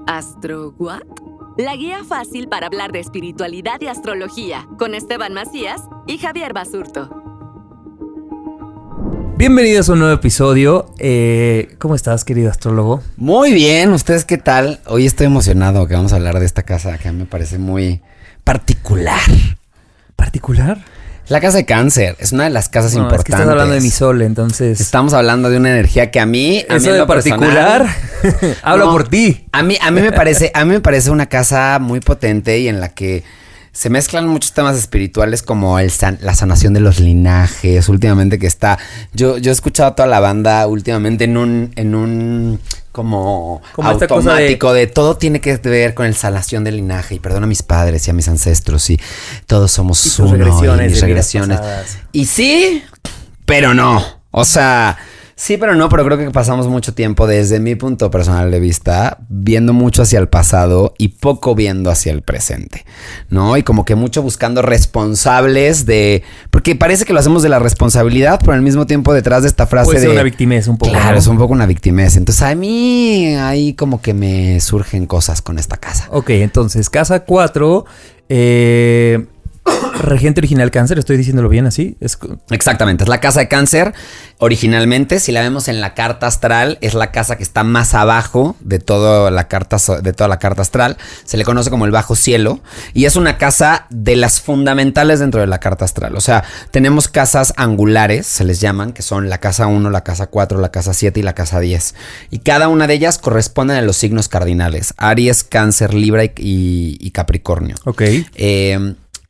¿Astro what? La guía fácil para hablar de espiritualidad y astrología con Esteban Macías y Javier Basurto. Bienvenidos a un nuevo episodio. ¿Cómo estás, querido astrólogo? Muy bien, ¿ustedes qué tal? Hoy estoy emocionado que vamos a hablar de esta casa que a mí me parece muy particular. ¿Particular? La casa de Cáncer es una de las casas importantes. Es que estás hablando de mi sol, entonces. Estamos hablando de una energía que a mí ¿Eso de particular? Hablo por ti. A mí me parece una casa muy potente y en la que se mezclan muchos temas espirituales como la sanación de los linajes. Últimamente que está, yo he escuchado a toda la banda últimamente en un como automático de todo tiene que ver con el sanación del linaje y perdona a mis padres y a mis ancestros y todos somos y uno y mis regresiones. Y sí, pero no. O sea, sí, pero no, pero creo que pasamos mucho tiempo desde mi punto personal de vista viendo mucho hacia el pasado y poco viendo hacia el presente, ¿no? Y como que mucho buscando responsables porque parece que lo hacemos de la responsabilidad, pero al mismo tiempo detrás de esta frase puede ser una victimez un poco. Claro, ¿no? Es un poco una victimez. Entonces a mí ahí como que me surgen cosas con esta casa. Ok, entonces casa 4, regente original Cáncer, ¿estoy diciéndolo bien así? Exactamente, es la casa de Cáncer. Originalmente, si la vemos en la carta astral, es la casa que está más abajo de toda la carta astral. Se le conoce como el bajo cielo y es una casa de las fundamentales dentro de la carta astral. O sea, tenemos casas angulares, se les llaman, que son la casa 1, la casa 4, la casa 7 y la casa 10. Y cada una de ellas corresponden a los signos cardinales: Aries, Cáncer, Libra y Capricornio. Ok.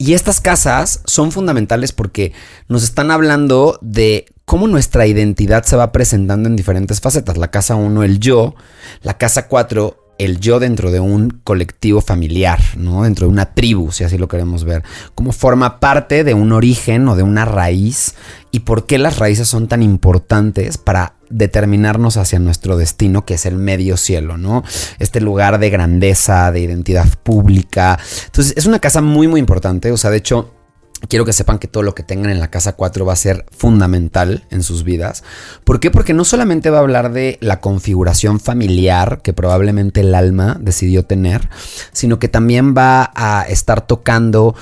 Y estas casas son fundamentales porque nos están hablando de cómo nuestra identidad se va presentando en diferentes facetas. La casa 1, el yo. La casa 4, el yo dentro de un colectivo familiar, ¿no? Dentro de una tribu, si así lo queremos ver. Cómo forma parte de un origen o de una raíz. Y por qué las raíces son tan importantes para determinarnos hacia nuestro destino, que es el medio cielo, ¿no? Este lugar de grandeza, de identidad pública. Entonces, es una casa muy, muy importante. O sea, de hecho, quiero que sepan que todo lo que tengan en la casa 4 va a ser fundamental en sus vidas. ¿Por qué? Porque no solamente va a hablar de la configuración familiar que probablemente el alma decidió tener, sino que también va a estar tocando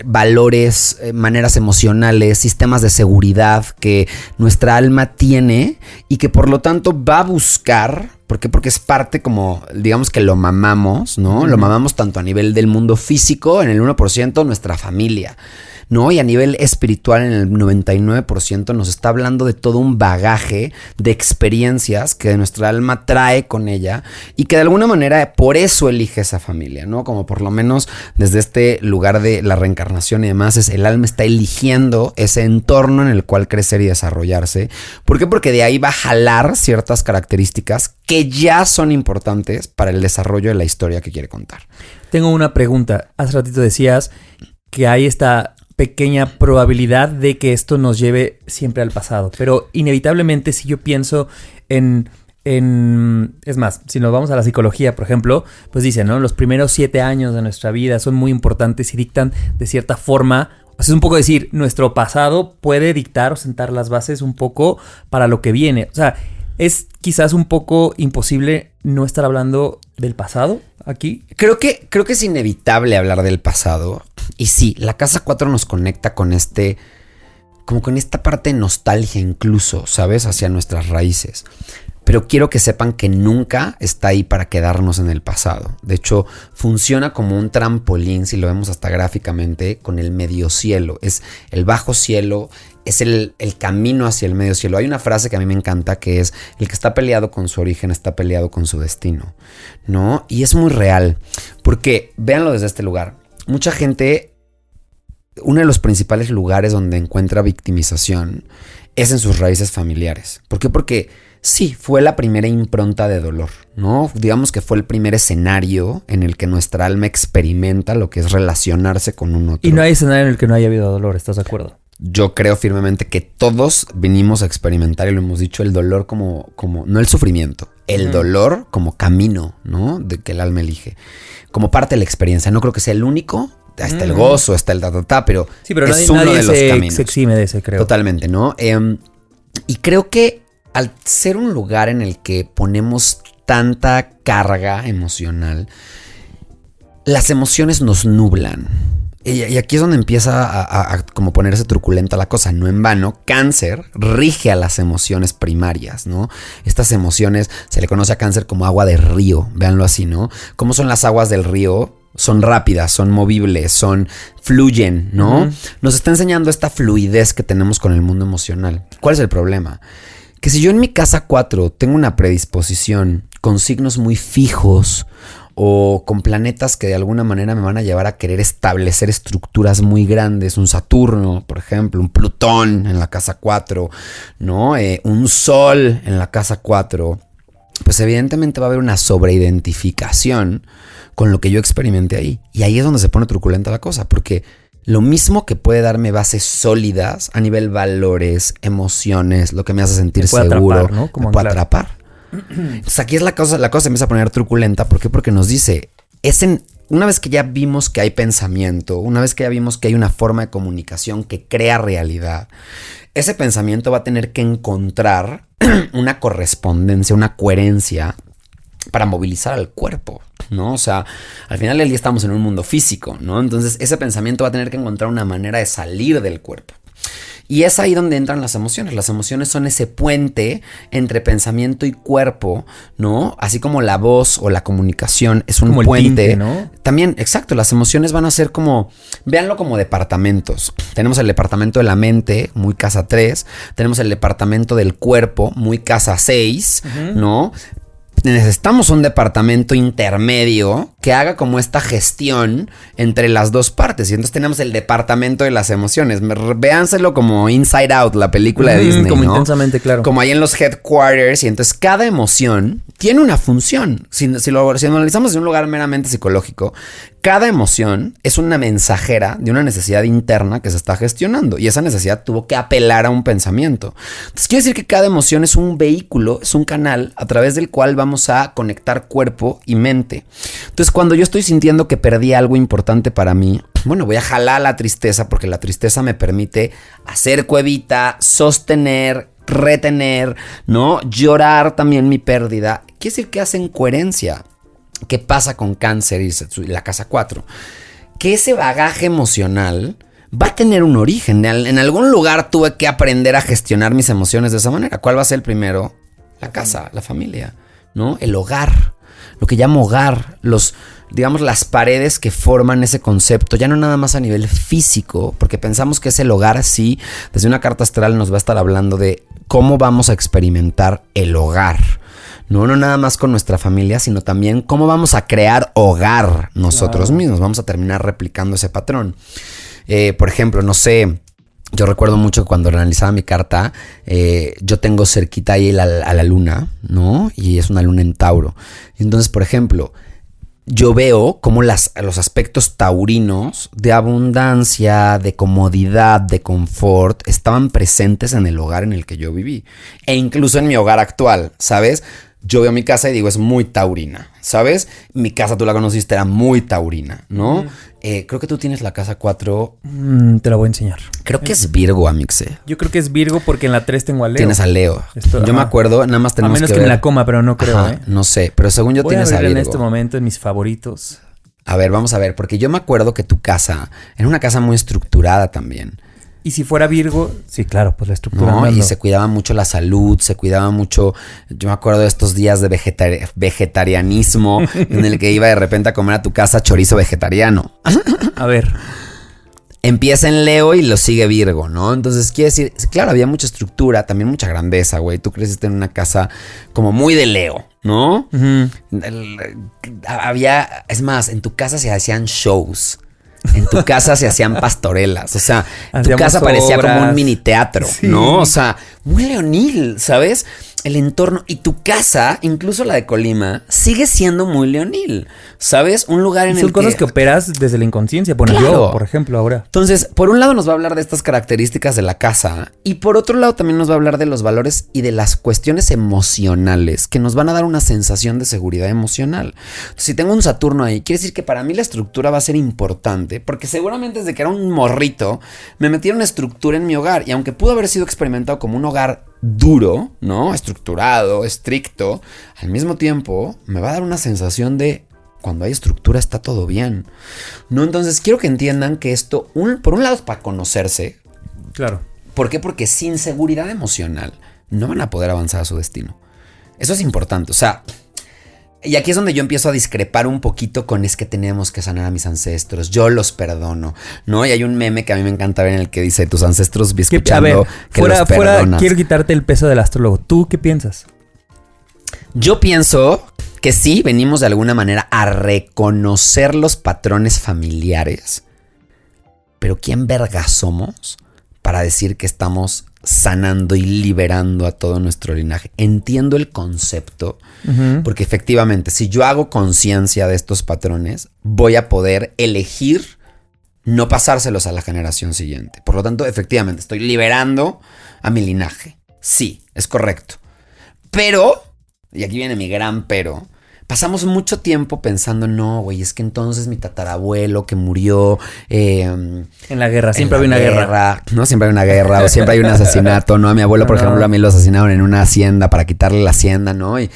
valores, maneras emocionales, sistemas de seguridad que nuestra alma tiene y que por lo tanto va a buscar. ¿Por qué? Porque es parte como, digamos que lo mamamos, ¿no? Uh-huh. Lo mamamos tanto a nivel del mundo físico, en el 1%, nuestra familia, ¿no? Y a nivel espiritual, en el 99%, nos está hablando de todo un bagaje de experiencias que nuestra alma trae con ella y que de alguna manera por eso elige esa familia, ¿no? Como por lo menos desde este lugar de la reencarnación y demás, el alma está eligiendo ese entorno en el cual crecer y desarrollarse. ¿Por qué? Porque de ahí va a jalar ciertas características que ya son importantes para el desarrollo de la historia que quiere contar. Tengo una pregunta. Hace ratito decías que hay esta pequeña probabilidad de que esto nos lleve siempre al pasado, pero inevitablemente si yo pienso es más, si nos vamos a la psicología, por ejemplo, pues dicen, ¿no? Los primeros 7 años de nuestra vida son muy importantes y dictan de cierta forma. O sea, es un poco decir, nuestro pasado puede dictar o sentar las bases un poco para lo que viene. O sea, es quizás un poco imposible no estar hablando del pasado aquí. Creo que es inevitable hablar del pasado. Y sí, la casa 4 nos conecta con como con esta parte de nostalgia incluso, ¿sabes? Hacia nuestras raíces. Pero quiero que sepan que nunca está ahí para quedarnos en el pasado. De hecho, funciona como un trampolín, si lo vemos hasta gráficamente, con el medio cielo. Es el bajo cielo, es el camino hacia el medio cielo. Hay una frase que a mí me encanta que es: el que está peleado con su origen está peleado con su destino, ¿no? Y es muy real, porque véanlo desde este lugar. Mucha gente, uno de los principales lugares donde encuentra victimización es en sus raíces familiares. ¿Por qué? Porque sí, fue la primera impronta de dolor, ¿no? Digamos que fue el primer escenario en el que nuestra alma experimenta lo que es relacionarse con un otro. Y no hay escenario en el que no haya habido dolor, ¿estás de acuerdo? Yo creo firmemente que todos vinimos a experimentar, y lo hemos dicho, el dolor como no el sufrimiento, el dolor como camino, ¿no? De que el alma elige, como parte de la experiencia. No creo que sea el único. Está el gozo, está el pero sí, pero es nadie uno de los caminos. Se exime de ese, creo. Totalmente, ¿no? Y creo que al ser un lugar en el que ponemos tanta carga emocional, las emociones nos nublan. Y aquí es donde empieza a como ponerse truculenta la cosa. No en vano, Cáncer rige a las emociones primarias, ¿no? Estas emociones se le conoce a Cáncer como agua de río, véanlo así, ¿no? ¿Cómo son las aguas del río? Son rápidas, son movibles, fluyen, ¿no? Nos está enseñando esta fluidez que tenemos con el mundo emocional. ¿Cuál es el problema? Que si yo en mi casa 4 tengo una predisposición con signos muy fijos o con planetas que de alguna manera me van a llevar a querer establecer estructuras muy grandes, un Saturno, por ejemplo, un Plutón en la casa 4, ¿no? Un Sol en la casa 4, pues evidentemente va a haber una sobreidentificación con lo que yo experimenté ahí. Y ahí es donde se pone truculenta la cosa, porque lo mismo que puede darme bases sólidas a nivel valores, emociones, lo que me hace sentir seguro, atrapar, ¿no? me puede atrapar. Entonces aquí es la cosa se empieza a poner truculenta. ¿Por qué? Porque nos dice, una vez que ya vimos que hay pensamiento, una vez que ya vimos que hay una forma de comunicación que crea realidad, ese pensamiento va a tener que encontrar una correspondencia, una coherencia para movilizar al cuerpo, ¿no? O sea, al final del día estamos en un mundo físico, ¿no? Entonces ese pensamiento va a tener que encontrar una manera de salir del cuerpo. Y es ahí donde entran las emociones. Las emociones son ese puente entre pensamiento y cuerpo, ¿no? Así como la voz o la comunicación es un como puente. El tinte, ¿no? También, exacto, las emociones van a ser como, véanlo como departamentos. Tenemos el departamento de la mente, muy casa 3. Tenemos el departamento del cuerpo, muy casa 6, ¿no? Necesitamos un departamento intermedio que haga como esta gestión entre las dos partes. Y entonces tenemos el departamento de las emociones. Véanselo como Inside Out, la película de Disney, como ¿no? Intensamente, claro. Como ahí en los headquarters. Y entonces cada emoción tiene una función. Si lo analizamos en un lugar meramente psicológico, cada emoción es una mensajera de una necesidad interna que se está gestionando. Y esa necesidad tuvo que apelar a un pensamiento. Entonces quiere decir que cada emoción es un vehículo, es un canal a través del cual vamos a conectar cuerpo y mente. Entonces cuando yo estoy sintiendo que perdí algo importante para mí, bueno, voy a jalar la tristeza porque la tristeza me permite hacer cuevita, sostener, retener, ¿no? Llorar también mi pérdida. Quiere decir que hacen coherencia. ¿Qué pasa con Cáncer y la casa 4? Que ese bagaje emocional va a tener un origen. En algún lugar tuve que aprender a gestionar mis emociones de esa manera. ¿Cuál va a ser el primero? La casa, la familia, ¿no? El hogar, lo que llamo hogar, digamos las paredes que forman ese concepto, ya no nada más a nivel físico, porque pensamos que es el hogar, sí, desde una carta astral nos va a estar hablando de cómo vamos a experimentar el hogar. No nada más con nuestra familia, sino también cómo vamos a crear hogar nosotros mismos. Vamos a terminar replicando ese patrón. Por ejemplo, no sé, yo recuerdo mucho cuando analizaba mi carta, yo tengo cerquita ahí a la luna, ¿no? Y es una luna en Tauro. Entonces, por ejemplo, yo veo cómo los aspectos taurinos de abundancia, de comodidad, de confort, estaban presentes en el hogar en el que yo viví. E incluso en mi hogar actual, ¿sabes? Yo veo mi casa y digo, es muy taurina, ¿sabes? Mi casa, tú la conociste, era muy taurina, ¿no? Creo que tú tienes la casa 4. Te la voy a enseñar. Creo que es Virgo, Amixe. Yo creo que es Virgo porque en la 3 tengo a Leo. Tienes a Leo. Yo me acuerdo, nada más tenemos a menos que que ver. me la coma, pero no creo, No sé, pero según yo voy tienes a Virgo. en este momento en mis favoritos. A ver, vamos a ver, porque yo me acuerdo que tu casa era una casa muy estructurada también. Y si fuera Virgo, sí, claro, pues la estructura. No, y se cuidaba mucho la salud, se cuidaba mucho. Yo me acuerdo de estos días de vegetarianismo en el que iba de repente a comer a tu casa chorizo vegetariano. A ver. Empieza en Leo y lo sigue Virgo, ¿no? Entonces quiere decir, claro, había mucha estructura, también mucha grandeza, güey. Tú creciste en una casa como muy de Leo, ¿no? Había, es más, en tu casa se hacían shows. En tu casa se hacían pastorelas. O sea, tu casa parecía como un mini teatro, sí, ¿no? O sea, muy leonil, ¿sabes? El entorno. Y tu casa, incluso la de Colima, sigue siendo muy leonil, ¿sabes? Un lugar en el que... Son cosas que operas desde la inconsciencia. Bueno, claro. Yo, por ejemplo, ahora. Entonces, por un lado nos va a hablar de estas características de la casa. Y por otro lado también nos va a hablar de los valores y de las cuestiones emocionales que nos van a dar una sensación de seguridad emocional. Entonces, si tengo un Saturno ahí, quiere decir que para mí la estructura va a ser importante. Porque seguramente desde que era un morrito, me metieron estructura en mi hogar. Y aunque pudo haber sido experimentado como un hogar duro, ¿no? Estructurado, estricto, al mismo tiempo me va a dar una sensación de cuando hay estructura está todo bien, ¿no? Entonces quiero que entiendan que esto, por un lado es para conocerse. Claro. ¿Por qué? Porque sin seguridad emocional no van a poder avanzar a su destino. Eso es importante, o sea, y aquí es donde yo empiezo a discrepar un poquito con es que tenemos que sanar a mis ancestros, yo los perdono, ¿no? Y hay un meme que a mí me encanta ver en el que dice, tus ancestros vi escuchando a ver, que fuera, los perdonas. quiero quitarte el peso del astrólogo. ¿Tú qué piensas? Yo pienso que sí, venimos de alguna manera a reconocer los patrones familiares, pero ¿quién verga somos para decir que estamos sanando y liberando a todo nuestro linaje? Entiendo el concepto, porque efectivamente, si yo hago conciencia de estos patrones, voy a poder elegir no pasárselos a la generación siguiente. Por lo tanto, efectivamente, estoy liberando a mi linaje. Sí, es correcto. Pero, y aquí viene mi gran pero, pasamos mucho tiempo pensando, no, güey, es que entonces mi tatarabuelo que murió en la guerra, siempre había una guerra. No, siempre hay una guerra o siempre hay un asesinato, ¿no? A mi abuelo, por ejemplo, a mí lo asesinaron en una hacienda para quitarle la hacienda, ¿no? Y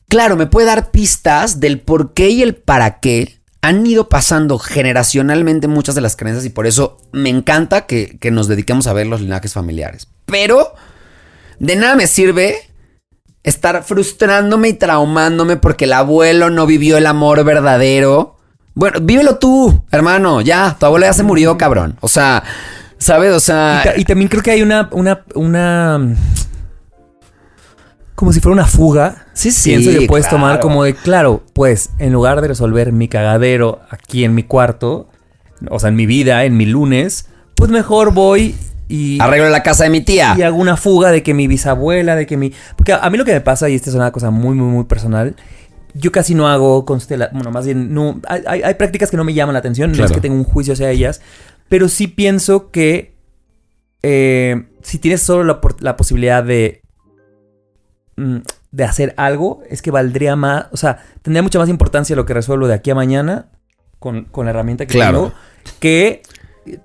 claro, me puede dar pistas del por qué y el para qué han ido pasando generacionalmente muchas de las creencias y por eso me encanta que nos dediquemos a ver los linajes familiares. Pero de nada me sirve estar frustrándome y traumándome porque el abuelo no vivió el amor verdadero. Bueno, vívelo tú, hermano. Ya, tu abuelo ya se murió, cabrón. O sea, ¿sabes? O sea... Y también creo que hay una como si fuera una fuga. Sí, pienso que puedes tomar como de, claro, pues en lugar de resolver mi cagadero aquí en mi cuarto, o sea, en mi vida, en mi lunes, pues mejor voy y arreglo la casa de mi tía. Y hago una fuga de que mi bisabuela, de que mi... Porque a mí lo que me pasa, y esta es una cosa muy, muy, muy personal, yo casi no hago bueno, más bien, no... Hay prácticas que no me llaman la atención, claro. No es que tenga un juicio hacia ellas, pero sí pienso que si tienes solo la posibilidad de hacer algo, es que valdría más... O sea, tendría mucha más importancia lo que resuelvo de aquí a mañana con la herramienta que tengo que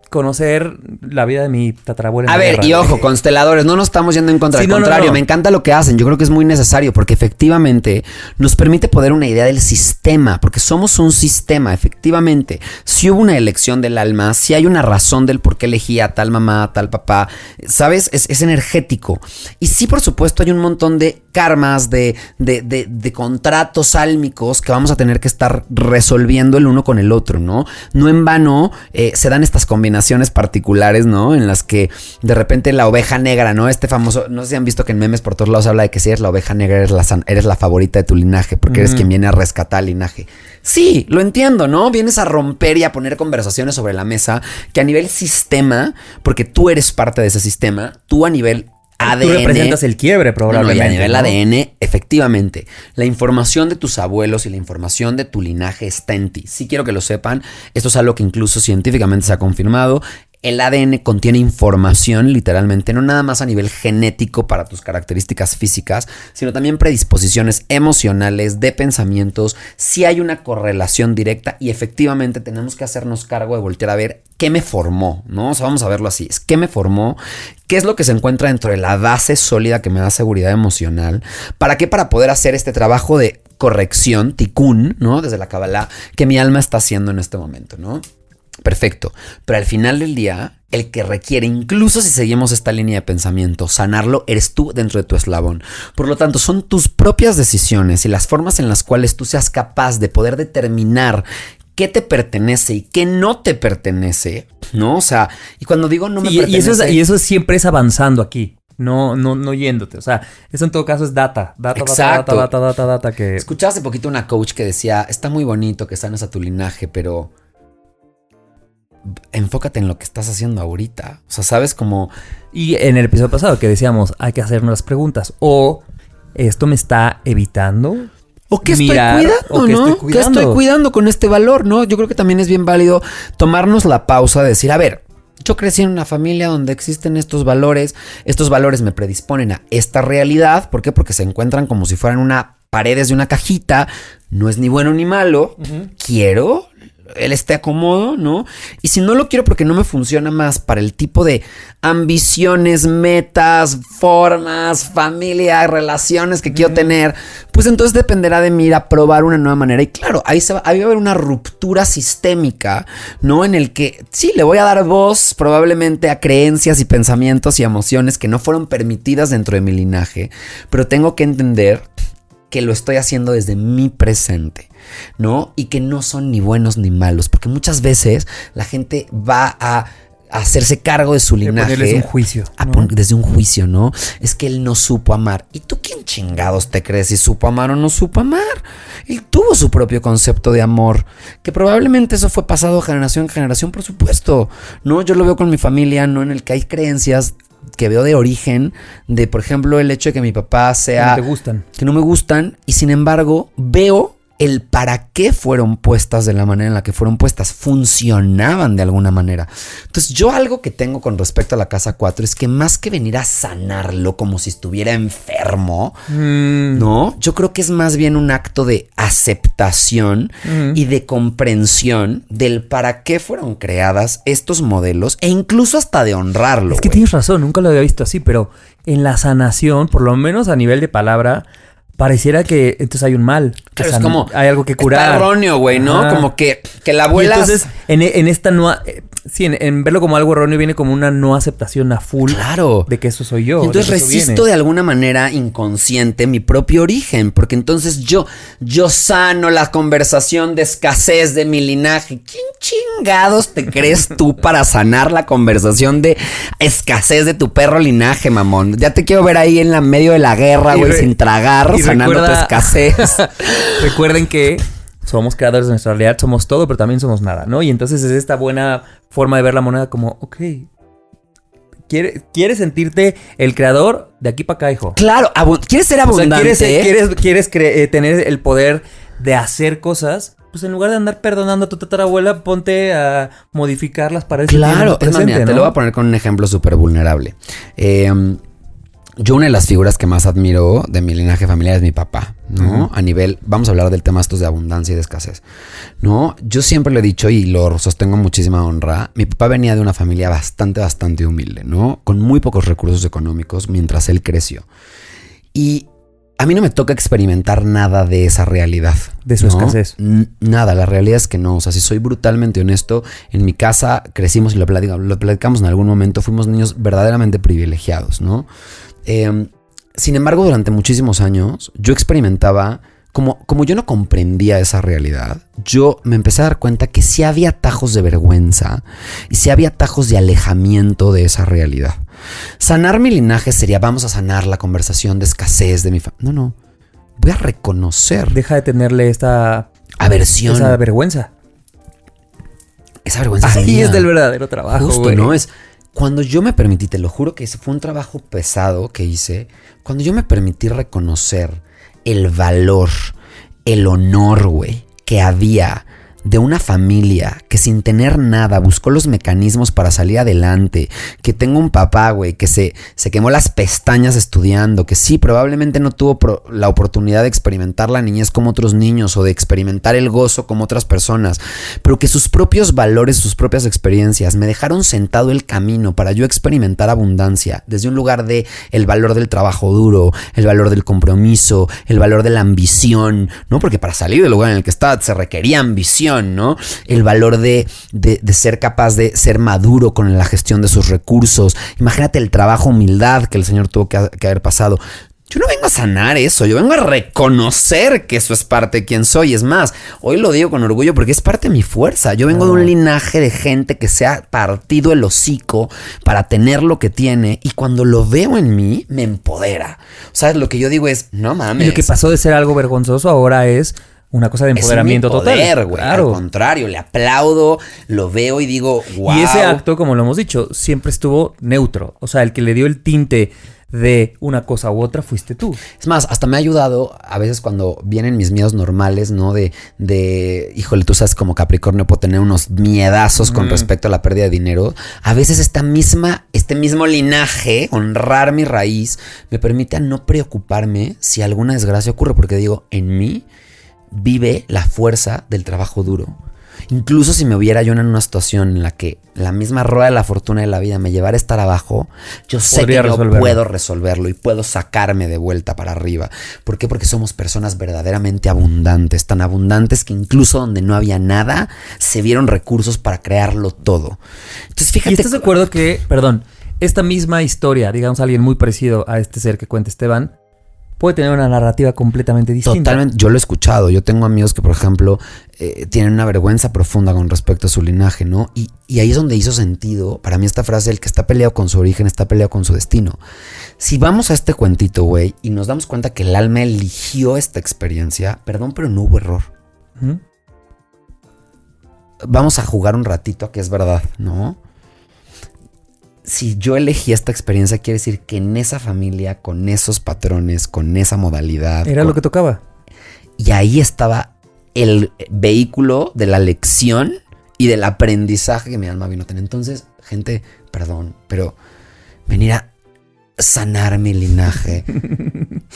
conocer la vida de mi tatarabuela. A ver, y ojo, consteladores, no nos estamos yendo en contra. Al contrario, me encanta lo que hacen. Yo creo que es muy necesario porque efectivamente nos permite poder una idea del sistema, porque somos un sistema, efectivamente. Si hubo una elección del alma, si hay una razón del por qué elegí a tal mamá, a tal papá, ¿sabes? Es energético. Y sí, por supuesto, hay un montón de karmas, de contratos álmicos que vamos a tener que estar resolviendo el uno con el otro, ¿no? No en vano se dan estas combinaciones particulares, ¿no? En las que de repente la oveja negra, ¿no? Este famoso, no sé si han visto que en memes por todos lados habla de que si eres la oveja negra eres la favorita de tu linaje porque eres quien viene a rescatar el linaje. Sí, lo entiendo, ¿no? Vienes a romper y a poner conversaciones sobre la mesa que a nivel sistema, porque tú eres parte de ese sistema, tú a nivel ADN. Tú representas el quiebre probablemente. No, y a nivel ADN, efectivamente, la información de tus abuelos y la información de tu linaje está en ti. Sí quiero que lo sepan. Esto es algo que incluso científicamente se ha confirmado. El ADN contiene información, literalmente, no nada más a nivel genético para tus características físicas, sino también predisposiciones emocionales, de pensamientos. Sí hay una correlación directa y efectivamente tenemos que hacernos cargo de voltear a ver qué me formó, ¿no? O sea, vamos a verlo así. Es qué me formó, qué es lo que se encuentra dentro de la base sólida que me da seguridad emocional. ¿Para qué? Para poder hacer este trabajo de corrección, tikkun, ¿no? Desde la Kabbalah, que mi alma está haciendo en este momento, ¿no? Perfecto, pero al final del día, el que requiere, incluso si seguimos esta línea de pensamiento, sanarlo, eres tú dentro de tu eslabón. Por lo tanto, son tus propias decisiones y las formas en las cuales tú seas capaz de poder determinar qué te pertenece y qué no te pertenece, ¿no? O sea, y cuando digo no me pertenece... Y eso siempre es avanzando aquí. No yéndote. O sea, eso en todo caso es data. Data que... Escuchaba hace poquito una coach que decía, está muy bonito que sanes a tu linaje, pero... enfócate en lo que estás haciendo ahorita. O sea, ¿sabes? Como... Y en el episodio pasado que decíamos, hay que hacernos las preguntas. O esto me está evitando... ¿O qué estoy cuidando, ¿no? ¿Qué estoy cuidando con este valor, no? Yo creo que también es bien válido tomarnos la pausa de decir, a ver, yo crecí en una familia donde existen estos valores me predisponen a esta realidad. ¿Por qué? Porque se encuentran como si fueran paredes de una cajita. No es ni bueno ni malo. Quiero esté acomodo, ¿no? Y si no lo quiero porque no me funciona más para el tipo de ambiciones, metas, formas, familia, relaciones que quiero tener, pues entonces dependerá de mí ir a probar una nueva manera. Y claro, ahí va a haber una ruptura sistémica, ¿no? En el que sí, le voy a dar voz probablemente a creencias y pensamientos y emociones que no fueron permitidas dentro de mi linaje, pero tengo que entender que lo estoy haciendo desde mi presente, ¿no? Y que no son ni buenos ni malos, porque muchas veces la gente va a hacerse cargo de su linaje. Ponerles un juicio, ¿no? Desde un juicio, ¿no? Es que él no supo amar. ¿Y tú quién chingados te crees si supo amar o no supo amar? Él tuvo su propio concepto de amor, que probablemente eso fue pasado generación en generación, por supuesto, ¿no? Yo lo veo con mi familia, ¿no? En el que hay creencias que veo de origen, de por ejemplo el hecho de que mi papá sea... Que no te gustan. Que no me gustan, y sin embargo veo el para qué fueron puestas de la manera en la que fueron puestas, funcionaban de alguna manera. Entonces yo algo que tengo con respecto a la casa 4 es que más que venir a sanarlo como si estuviera enfermo, no, yo creo que es más bien un acto de aceptación y de comprensión del para qué fueron creadas estos modelos e incluso hasta de honrarlo. Es que tienes razón, nunca lo había visto así, pero en la sanación, por lo menos a nivel de palabra, pareciera que entonces hay un mal. Claro, es como hay algo que curar. Está erróneo, güey, ¿no? Ajá. Como que la abuela... Y entonces, en esta no... Sí, en verlo como algo erróneo viene como una no aceptación a full. Claro. De que eso soy yo. Entonces resisto de alguna manera inconsciente mi propio origen, porque entonces yo sano la conversación de escasez de mi linaje. ¿Quién chingados te crees tú para sanar la conversación de escasez de tu perro linaje, mamón? Ya te quiero ver ahí en la medio de la guerra, güey, sin tragar, sanando tu escasez. Recuerden que somos creadores de nuestra realidad, somos todo, pero también somos nada, ¿no? Y entonces es esta buena forma de ver la moneda como, ok, ¿quieres sentirte el creador? De aquí para acá, hijo. Claro, ¿quieres ser abundante? O sea, ¿quieres tener el poder de hacer cosas? Pues en lugar de andar perdonando a tu tatarabuela, ponte a modificar las paredes. Claro, presente, es más, mira, ¿no? te lo voy a poner con un ejemplo súper vulnerable. Yo una de las figuras que más admiro de mi linaje familiar es mi papá, ¿no? A nivel, vamos a hablar del tema estos de abundancia y de escasez, ¿no? Yo siempre lo he dicho y lo sostengo muchísima honra. Mi papá venía de una familia bastante humilde, ¿no? Con muy pocos recursos económicos mientras él creció. Y a mí no me toca experimentar nada de esa realidad. De su escasez. Nada, la realidad es que no. O sea, si soy brutalmente honesto, en mi casa crecimos y lo platicamos en algún momento, fuimos niños verdaderamente privilegiados, ¿no? Sin embargo, durante muchísimos años yo experimentaba, como yo no comprendía esa realidad, yo me empecé a dar cuenta que sí había atajos de vergüenza y sí había atajos de alejamiento de esa realidad. Sanar mi linaje sería, vamos a sanar la conversación de escasez de mi familia. No, voy a reconocer. Deja de tenerle esta aversión. Esa vergüenza. Esa vergüenza es ahí mía. es del verdadero trabajo, justo, güey. ¿no? Es cuando yo me permití, te lo juro que ese fue un trabajo pesado que hice, cuando yo me permití reconocer el valor, el honor, güey, que había de una familia que sin tener nada buscó los mecanismos para salir adelante, que tengo un papá, güey, que se quemó las pestañas estudiando, que sí, probablemente no tuvo la oportunidad de experimentar la niñez como otros niños o de experimentar el gozo como otras personas, pero que sus propios valores, sus propias experiencias me dejaron sentado el camino para yo experimentar abundancia desde un lugar de el valor del trabajo duro, el valor del compromiso, el valor de la ambición, ¿no? Porque para salir del lugar en el que estaba se requería ambición, ¿no? El valor de ser capaz de ser maduro con la gestión de sus recursos. Imagínate el trabajo, humildad que el señor tuvo que haber pasado. Yo no vengo a sanar eso, yo vengo a reconocer que eso es parte de quien soy. Es más, hoy lo digo con orgullo porque es parte de mi fuerza. Yo vengo de un linaje de gente que se ha partido el hocico para tener lo que tiene y cuando lo veo en mí, me empodera. ¿Sabes? Lo que yo digo es, no mames. Y lo que pasó de ser algo vergonzoso ahora es una cosa de empoderamiento total. Güey. Claro. Al contrario, le aplaudo, lo veo y digo, wow. Y ese acto, como lo hemos dicho, siempre estuvo neutro. O sea, el que le dio el tinte de una cosa u otra fuiste tú. Es más, hasta me ha ayudado a veces cuando vienen mis miedos normales, ¿no? De híjole, tú sabes, como Capricornio puedo tener unos miedazos con respecto a la pérdida de dinero. A veces este mismo linaje, honrar mi raíz, me permite a no preocuparme si alguna desgracia ocurre, porque digo, en mí vive la fuerza del trabajo duro. Incluso si me hubiera yo en una situación en la que la misma rueda de la fortuna de la vida me llevara a estar abajo, yo sé Podría que yo resolverlo. puedo resolverlo y puedo sacarme de vuelta para arriba. ¿Por qué? Porque somos personas verdaderamente abundantes, tan abundantes que incluso donde no había nada, se vieron recursos para crearlo todo. Entonces, fíjate. ¿Y estás de acuerdo que, perdón, esta misma historia, digamos, alguien muy parecido a este ser que cuenta Esteban, puede tener una narrativa completamente distinta? Totalmente, yo lo he escuchado. Yo tengo amigos que, por ejemplo, tienen una vergüenza profunda con respecto a su linaje, ¿no? Y ahí es donde hizo sentido para mí esta frase: el que está peleado con su origen está peleado con su destino. Si vamos a este cuentito, güey, y nos damos cuenta que el alma eligió esta experiencia, perdón, pero no hubo error. ¿Mm? Vamos a jugar un ratito a que es verdad, ¿no? Si yo elegí esta experiencia, quiere decir que en esa familia, con esos patrones, con esa modalidad... Era lo que tocaba. Y ahí estaba el vehículo de la lección y del aprendizaje que mi alma vino a tener. Entonces, gente, perdón, pero venir a sanar mi linaje.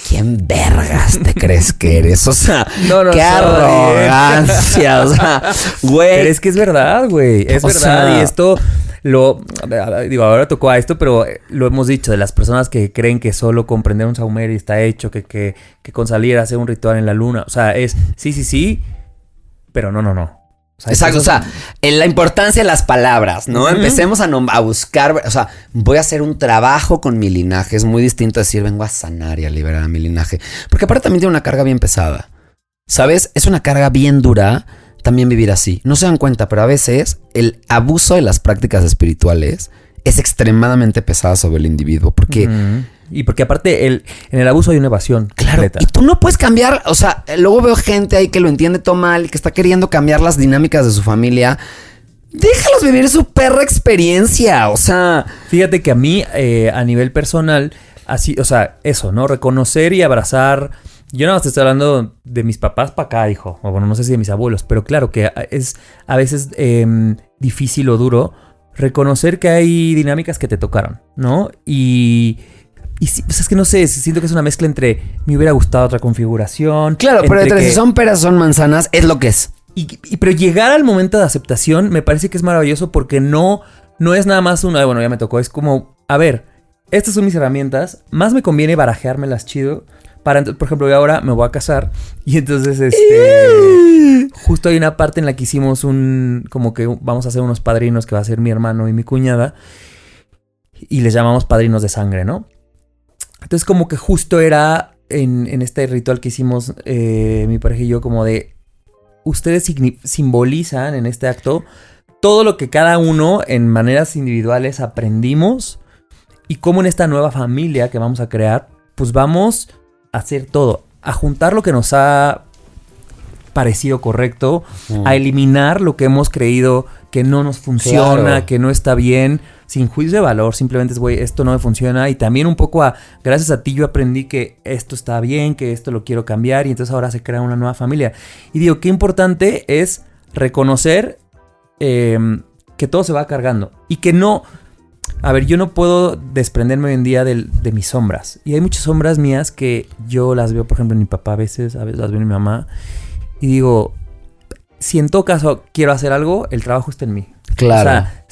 ¿Quién vergas te crees que eres? O sea, No, qué arrogancia. O sea, güey. Pero es que es verdad, güey. Es O verdad. sea, Y esto digo, ahora tocó a esto, pero lo hemos dicho, de las personas que creen que solo con prender un saumeri está hecho, que con salir a hacer un ritual en la luna. O sea, es sí, pero no. O sea, Exacto, o sea, en la importancia de las palabras, ¿no? Empecemos a buscar, o sea, voy a hacer un trabajo con mi linaje. Es muy distinto decir, vengo a sanar y a liberar a mi linaje. Porque aparte también tiene una carga bien pesada, ¿sabes? Es una carga bien dura también vivir así. No se dan cuenta, pero a veces el abuso de las prácticas espirituales es extremadamente pesada sobre el individuo. Porque... Y porque aparte en el abuso hay una evasión Claro, completa. y tú no puedes cambiar, o sea, luego veo gente ahí que lo entiende todo mal y que está queriendo cambiar las dinámicas de su familia. Déjalos vivir su perra experiencia, o sea... Fíjate que a mí, a nivel personal, así, o sea, eso, ¿no? Reconocer y abrazar. Yo nada más te estoy hablando de mis papás para acá, hijo. O bueno, no sé si de mis abuelos, pero claro que es a veces difícil o duro reconocer que hay dinámicas que te tocaron, ¿no? Y sí, pues es que no sé, siento que es una mezcla entre me hubiera gustado otra configuración. Claro, pero entre que si son peras son manzanas, es lo que es. pero llegar al momento de aceptación me parece que es maravilloso porque no es nada más una, bueno, ya me tocó, es como, a ver, estas son mis herramientas, más me conviene barajeármelas chido para, por ejemplo, yo ahora me voy a casar y entonces, justo hay una parte en la que hicimos como que vamos a hacer unos padrinos que va a ser mi hermano y mi cuñada y les llamamos padrinos de sangre, ¿no? Entonces como que justo era en este ritual que hicimos mi pareja y yo como de... Ustedes simbolizan en este acto todo lo que cada uno en maneras individuales aprendimos y cómo en esta nueva familia que vamos a crear, pues vamos a hacer todo, a juntar lo que nos ha parecido correcto, a eliminar lo que hemos creído que no nos funciona, Claro. que no está bien, sin juicio de valor, simplemente es, güey, esto no me funciona y también un poco gracias a ti yo aprendí que esto está bien, que esto lo quiero cambiar y entonces ahora se crea una nueva familia. Y digo, qué importante es reconocer que todo se va cargando y que no... A ver, yo no puedo desprenderme hoy en día de mis sombras. Y hay muchas sombras mías que yo las veo, por ejemplo, en mi papá a veces las veo en mi mamá. Y digo, si en todo caso quiero hacer algo, el trabajo está en mí. Claro. O sea,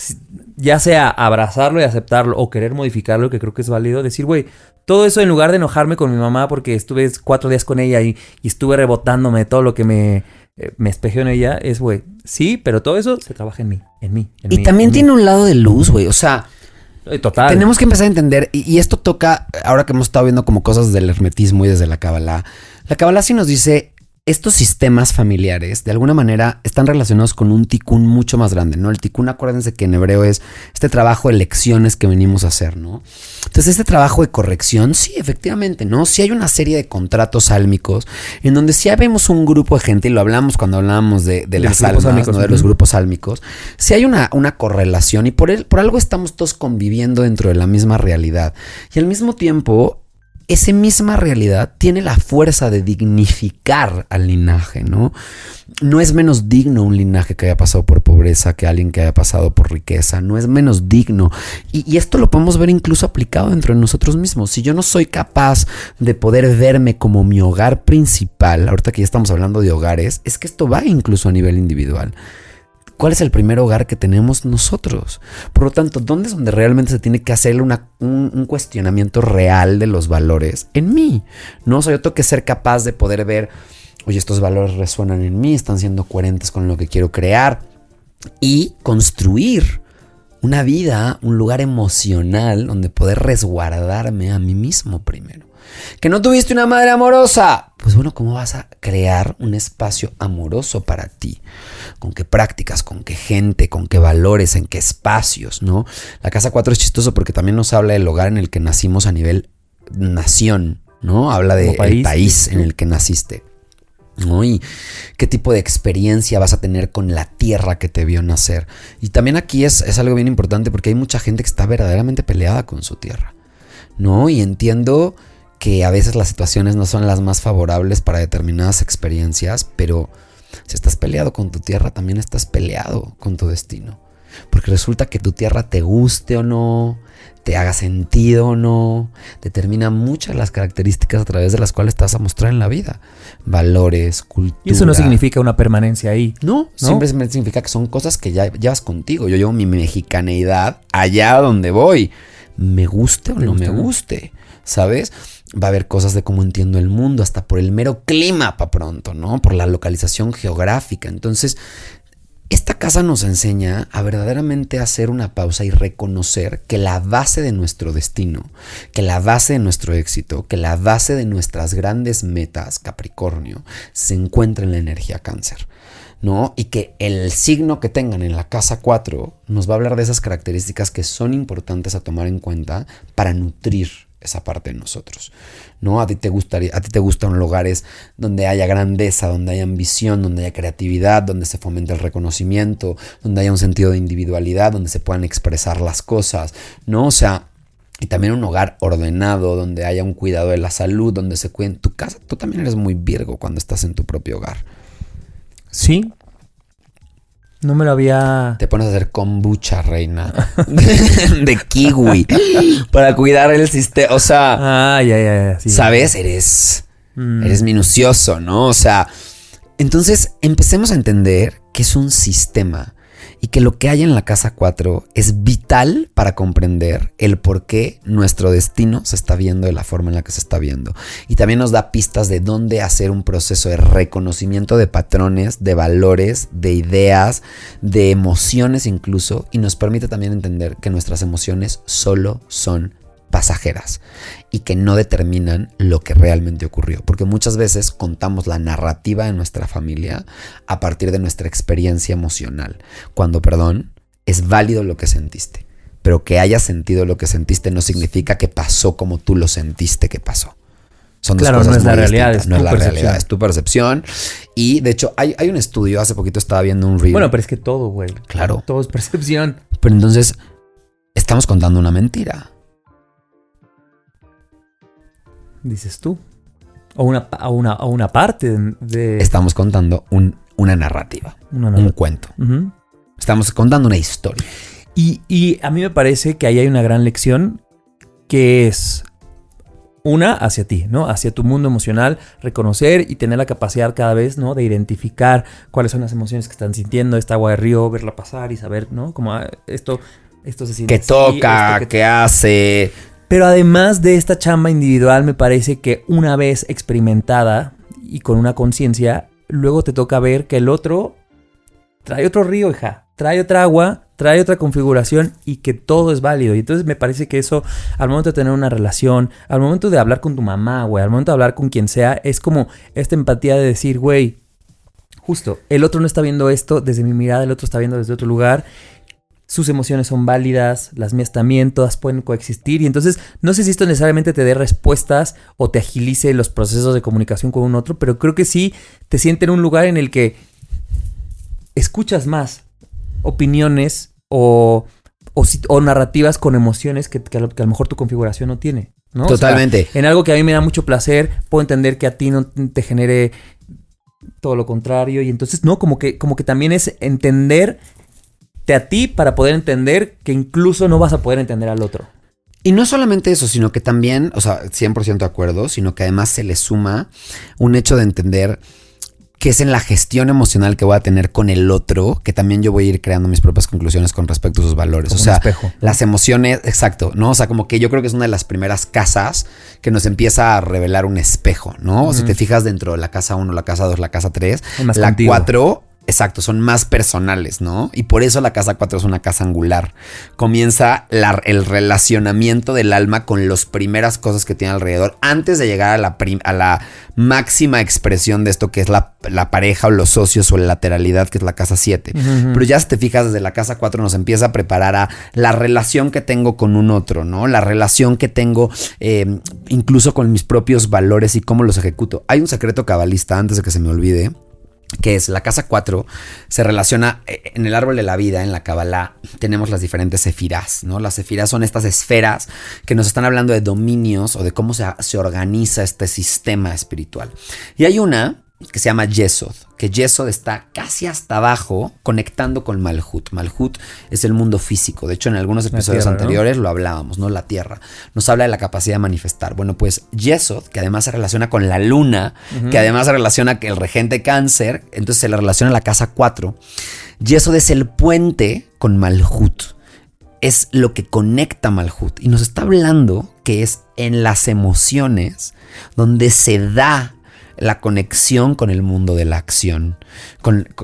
ya sea abrazarlo y aceptarlo o querer modificarlo, que creo que es válido. Decir, güey, todo eso en lugar de enojarme con mi mamá porque estuve 4 días con ella y estuve rebotándome de todo lo que me espejeo en ella, es, güey, sí, pero todo eso se trabaja en mí. Y también tiene un lado de luz, güey, o sea... Total. Tenemos que empezar a entender, y esto toca, ahora que hemos estado viendo como cosas del hermetismo y desde la Kabbalah. La Kabbalah sí nos dice, estos sistemas familiares, de alguna manera, están relacionados con un tikkun mucho más grande, ¿no? El tikkun, acuérdense que en hebreo es este trabajo de lecciones que venimos a hacer, ¿no? Entonces, este trabajo de corrección, sí, efectivamente, ¿no? Sí hay una serie de contratos sálmicos en donde sí vemos un grupo de gente, y lo hablamos cuando hablábamos de las almas, ¿no? De los grupos sálmicos. Sí hay una correlación y por algo estamos todos conviviendo dentro de la misma realidad. Y al mismo tiempo... esa misma realidad tiene la fuerza de dignificar al linaje, ¿no? No es menos digno un linaje que haya pasado por pobreza que alguien que haya pasado por riqueza. No es menos digno. Y esto lo podemos ver incluso aplicado dentro de nosotros mismos. Si yo no soy capaz de poder verme como mi hogar principal, ahorita que ya estamos hablando de hogares, es que esto va incluso a nivel individual. ¿Cuál es el primer hogar que tenemos nosotros? Por lo tanto, ¿dónde es donde realmente se tiene que hacer un cuestionamiento real de los valores? En mí, ¿no? O sea, yo tengo que ser capaz de poder ver, oye, estos valores resuenan en mí, están siendo coherentes con lo que quiero crear y construir una vida, un lugar emocional donde poder resguardarme a mí mismo primero. ¿Que no tuviste una madre amorosa? Pues bueno, ¿cómo vas a crear un espacio amoroso para ti? ¿Con qué prácticas? ¿Con qué gente? ¿Con qué valores? ¿En qué espacios? ¿No? La casa 4 es chistoso porque también nos habla del hogar en el que nacimos a nivel nación, ¿no? Habla del país en el que naciste, ¿no? Y qué tipo de experiencia vas a tener con la tierra que te vio nacer. Y también aquí es algo bien importante porque hay mucha gente que está verdaderamente peleada con su tierra, ¿no? Y entiendo que a veces las situaciones no son las más favorables para determinadas experiencias, pero si estás peleado con tu tierra, también estás peleado con tu destino. Porque resulta que tu tierra, te guste o no, te haga sentido o no, determina muchas de las características a través de las cuales te vas a mostrar en la vida. Valores, cultura. Y eso no significa una permanencia ahí. No, simplemente significa que son cosas que ya llevas contigo. Yo llevo mi mexicaneidad allá donde voy. Me guste o no me guste, ¿sabes? Va a haber cosas de cómo entiendo el mundo, hasta por el mero clima para pronto, ¿no? Por la localización geográfica. Entonces, esta casa nos enseña a verdaderamente hacer una pausa y reconocer que la base de nuestro destino, que la base de nuestro éxito, que la base de nuestras grandes metas, Capricornio, se encuentra en la energía Cáncer, ¿no? Y que el signo que tengan en la casa 4 nos va a hablar de esas características que son importantes a tomar en cuenta para nutrir esa parte de nosotros, ¿no? A ti te gustan lugares donde haya grandeza, donde haya ambición, donde haya creatividad, donde se fomente el reconocimiento, donde haya un sentido de individualidad, donde se puedan expresar las cosas, ¿no? O sea, y también un hogar ordenado, donde haya un cuidado de la salud, donde se cuide. En tu casa, tú también eres muy Virgo cuando estás en tu propio hogar. Sí. No me lo había... Te pones a hacer kombucha, reina. de kiwi. Para cuidar el sistema. O sea... ya. Sí, ¿sabes? Eres minucioso, ¿no? O sea... Entonces, empecemos a entender que es un sistema. Y que lo que hay en la casa 4 es vital para comprender el por qué nuestro destino se está viendo de la forma en la que se está viendo. Y también nos da pistas de dónde hacer un proceso de reconocimiento de patrones, de valores, de ideas, de emociones incluso. Y nos permite también entender que nuestras emociones solo son pasajeras y que no determinan lo que realmente ocurrió, porque muchas veces contamos la narrativa de nuestra familia a partir de nuestra experiencia emocional, cuando, perdón, es válido lo que sentiste, pero que hayas sentido lo que sentiste no significa que pasó como tú lo sentiste que pasó. Son dos cosas no es muy la realidad, distintas. No es la realidad, es tu percepción. Y de hecho hay un estudio, hace poquito estaba viendo un reel. Bueno, pero es que todo, güey. Claro. Todo es percepción. Pero entonces estamos contando una mentira. Dices tú. O una parte de... Estamos contando una narrativa. Un cuento. Uh-huh. Estamos contando una historia. Y a mí me parece que ahí hay una gran lección que es una hacia ti, ¿no? Hacia tu mundo emocional, reconocer y tener la capacidad cada vez, ¿no? De identificar cuáles son las emociones que están sintiendo, esta agua de río, verla pasar y saber, ¿no? Como esto se siente que así, toca, que hace... Pero además de esta chamba individual, me parece que una vez experimentada y con una conciencia, luego te toca ver que el otro trae otro río, hija, trae otra agua, trae otra configuración y que todo es válido. Y entonces me parece que eso, al momento de tener una relación, al momento de hablar con tu mamá, güey, al momento de hablar con quien sea, es como esta empatía de decir, güey, justo, el otro no está viendo esto desde mi mirada, el otro está viendo desde otro lugar. Sus emociones son válidas, las mías también, todas pueden coexistir. Y entonces, no sé si esto necesariamente te dé respuestas o te agilice los procesos de comunicación con un otro, pero creo que sí te siente en un lugar en el que escuchas más opiniones o narrativas con emociones que a lo mejor tu configuración no tiene, ¿no? Totalmente. O sea, en algo que a mí me da mucho placer, puedo entender que a ti no te genere todo lo contrario. Y entonces, no, como que también es entender a ti para poder entender que incluso no vas a poder entender al otro. Y no solamente eso, sino que también, o sea, 100% de acuerdo, sino que además se le suma un hecho de entender que es en la gestión emocional que voy a tener con el otro, que también yo voy a ir creando mis propias conclusiones con respecto a sus valores. Como o sea, un espejo. Las emociones, exacto, ¿no? O sea, como que yo creo que es una de las primeras casas que nos empieza a revelar un espejo, ¿no? Si te fijas dentro de la casa 1, la casa 2, la casa 3, la 4... Exacto, son más personales, ¿no? Y por eso la casa 4 es una casa angular. Comienza el relacionamiento del alma con las primeras cosas que tiene alrededor antes de llegar a la máxima expresión de esto que es la pareja o los socios o la lateralidad, que es la casa 7. Pero ya si te fijas, desde la casa 4 nos empieza a preparar a la relación que tengo con un otro, ¿no? La relación que tengo incluso con mis propios valores y cómo los ejecuto. Hay un secreto cabalista, antes de que se me olvide, que es la casa 4, se relaciona en el árbol de la vida, en la Kabbalah, tenemos las diferentes sefirás, ¿no? Las sefirás son estas esferas que nos están hablando de dominios o de cómo se organiza este sistema espiritual. Y hay una que se llama Yesod, que Yesod está casi hasta abajo conectando con Malhut. Malhut es el mundo físico. De hecho, en algunos episodios anteriores, ¿no?, lo hablábamos, ¿no? La tierra. Nos habla de la capacidad de manifestar. Bueno, pues Yesod, que además se relaciona con la luna, que además se relaciona con el regente Cáncer, entonces se le relaciona a la casa 4. Yesod es el puente con Malhut. Es lo que conecta Malhut. Y nos está hablando que es en las emociones donde se da la conexión con el mundo de la acción.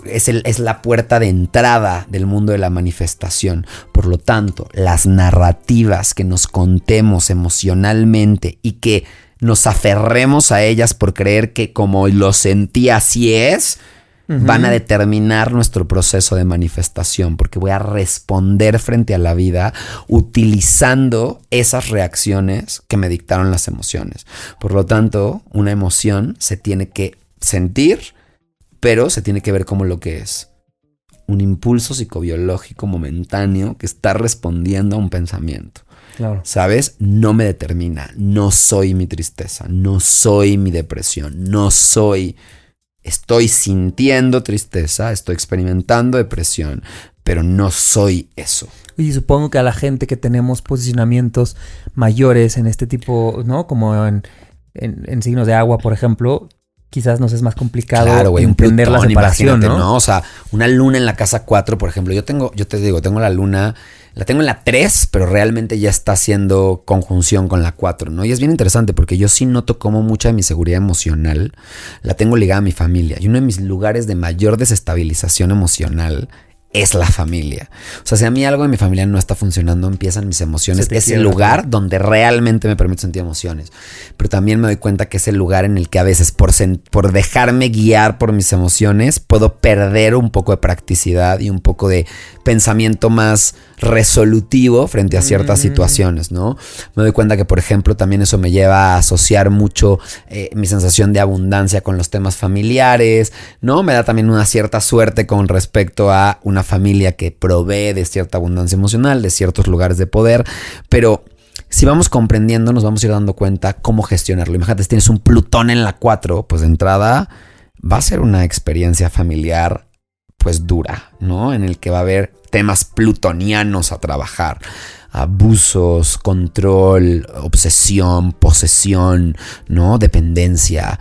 Es la puerta de entrada del mundo de la manifestación. Por lo tanto, las narrativas que nos contemos emocionalmente y que nos aferremos a ellas por creer que como lo sentí así es, van a determinar nuestro proceso de manifestación, porque voy a responder frente a la vida utilizando esas reacciones que me dictaron las emociones. Por lo tanto, una emoción se tiene que sentir, pero se tiene que ver como lo que es. Un impulso psicobiológico momentáneo que está respondiendo a un pensamiento. Claro. ¿Sabes? No me determina. No soy mi tristeza. No soy mi depresión. No soy... Estoy sintiendo tristeza, estoy experimentando depresión, pero no soy eso. Y supongo que a la gente que tenemos posicionamientos mayores en este tipo, ¿no? Como en signos de agua, por ejemplo, quizás nos es más complicado entender la separación, ¿no? O sea, una luna en la casa 4, por ejemplo, yo te digo, tengo la luna... La tengo en la 3, pero realmente ya está haciendo conjunción con la 4, ¿no? Y es bien interesante porque yo sí noto como mucha de mi seguridad emocional la tengo ligada a mi familia. Y uno de mis lugares de mayor desestabilización emocional es la familia. O sea, si a mí algo de mi familia no está funcionando, empiezan mis emociones. Es el lugar donde realmente me permite sentir emociones. Pero también me doy cuenta que es el lugar en el que a veces por dejarme guiar por mis emociones, puedo perder un poco de practicidad y un poco de pensamiento más resolutivo frente a ciertas situaciones, ¿no? Me doy cuenta que, por ejemplo, también eso me lleva a asociar mucho mi sensación de abundancia con los temas familiares, ¿no? Me da también una cierta suerte con respecto a una familia que provee de cierta abundancia emocional, de ciertos lugares de poder, pero si vamos comprendiendo, nos vamos a ir dando cuenta cómo gestionarlo. Imagínate, si tienes un Plutón en la 4, pues de entrada va a ser una experiencia familiar pues dura, ¿no? En el que va a haber temas plutonianos a trabajar. Abusos, control, obsesión, posesión, ¿no? Dependencia.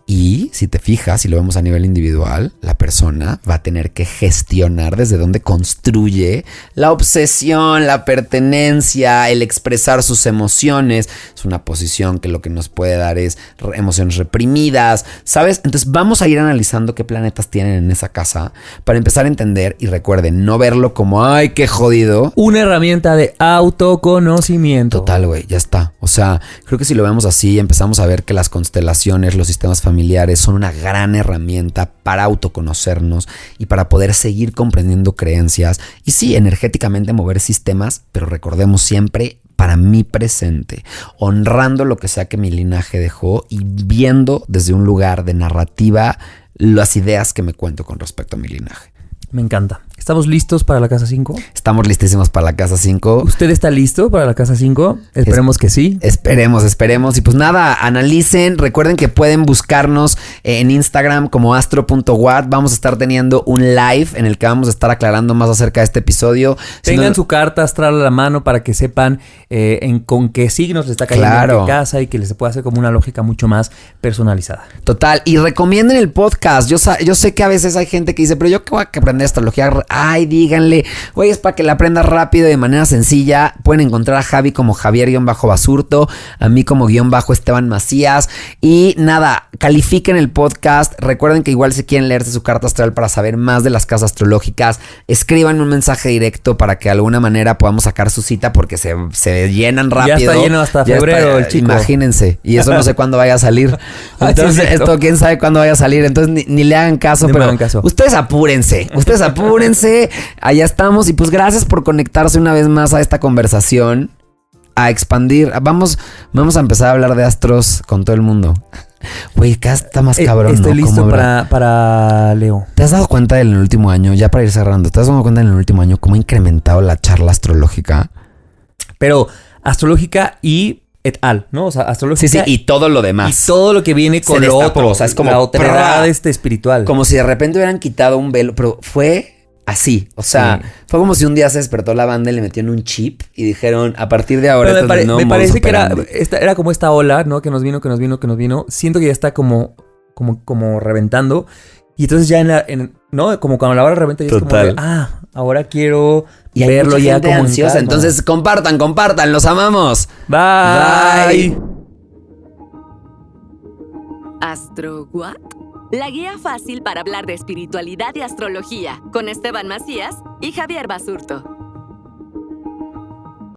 Y si te fijas, si lo vemos a nivel individual, la persona va a tener que gestionar desde dónde construye la obsesión, la pertenencia, el expresar sus emociones. Es una posición que lo que nos puede dar es emociones reprimidas, ¿sabes? Entonces vamos a ir analizando qué planetas tienen en esa casa para empezar a entender, y recuerden, no verlo como ¡ay, qué jodido! Una herramienta de autoconocimiento. Total, güey, ya está. O sea, creo que si lo vemos así, empezamos a ver que las constelaciones, los sistemas familiares son una gran herramienta para autoconocernos y para poder seguir comprendiendo creencias y sí, energéticamente mover sistemas, pero recordemos siempre para mi presente, honrando lo que sea que mi linaje dejó y viendo desde un lugar de narrativa las ideas que me cuento con respecto a mi linaje. Me encanta. ¿Estamos listos para la casa 5? Estamos listísimos para la casa 5. ¿Usted está listo para la casa 5? Esperemos que sí. Esperemos. Y pues nada, analicen. Recuerden que pueden buscarnos en Instagram como astro.watt. Vamos a estar teniendo un live en el que vamos a estar aclarando más acerca de este episodio. Tengan su carta astral a la mano para que sepan con qué signos les está cayendo en qué casa y que les pueda hacer como una lógica mucho más personalizada. Total. Y recomienden el podcast. Yo sé que a veces hay gente que dice, pero yo qué voy a aprender astrología. Ay, díganle. Oye, es para que la aprendas rápido y de manera sencilla. Pueden encontrar a Javi como Javier-Basurto, a mí como _Esteban Macías. Y nada, califiquen el podcast. Recuerden que igual si quieren leerse su carta astral para saber más de las casas astrológicas, escriban un mensaje directo para que de alguna manera podamos sacar su cita porque se llenan rápido. Ya está lleno hasta febrero el chico. Imagínense. Y eso no sé cuándo vaya a salir. Entonces, esto quién sabe cuándo vaya a salir. Entonces ni le hagan caso. Pero ustedes apúrense. Allá estamos. Y pues gracias por conectarse una vez más a esta conversación. A expandir. Vamos a empezar a hablar de astros con todo el mundo. Güey, acá está más cabrón. Estoy listo para Leo. ¿Te has dado cuenta en el último año, ya para ir cerrando, te has dado cuenta en el último año cómo ha incrementado la charla astrológica? Pero astrológica y et al, ¿no? O sea, astrológica. Sí, y todo lo demás. Y todo lo que viene con lo otro. O sea, es como la otredad espiritual. Como si de repente hubieran quitado un velo, pero fue así. O sea, fue como si un día se despertó la banda y le metieron un chip y dijeron, a partir de ahora... Me parece que era como esta ola, ¿no? Que nos vino. Siento que ya está como reventando. Y entonces ya ¿no? Como cuando la hora reventa, ya es como de, ahora quiero verlo ya como ansiosa. Entonces compartan, los amamos. Bye. ¿Astro What? La guía fácil para hablar de espiritualidad y astrología con Esteban Macías y Javier Basurto.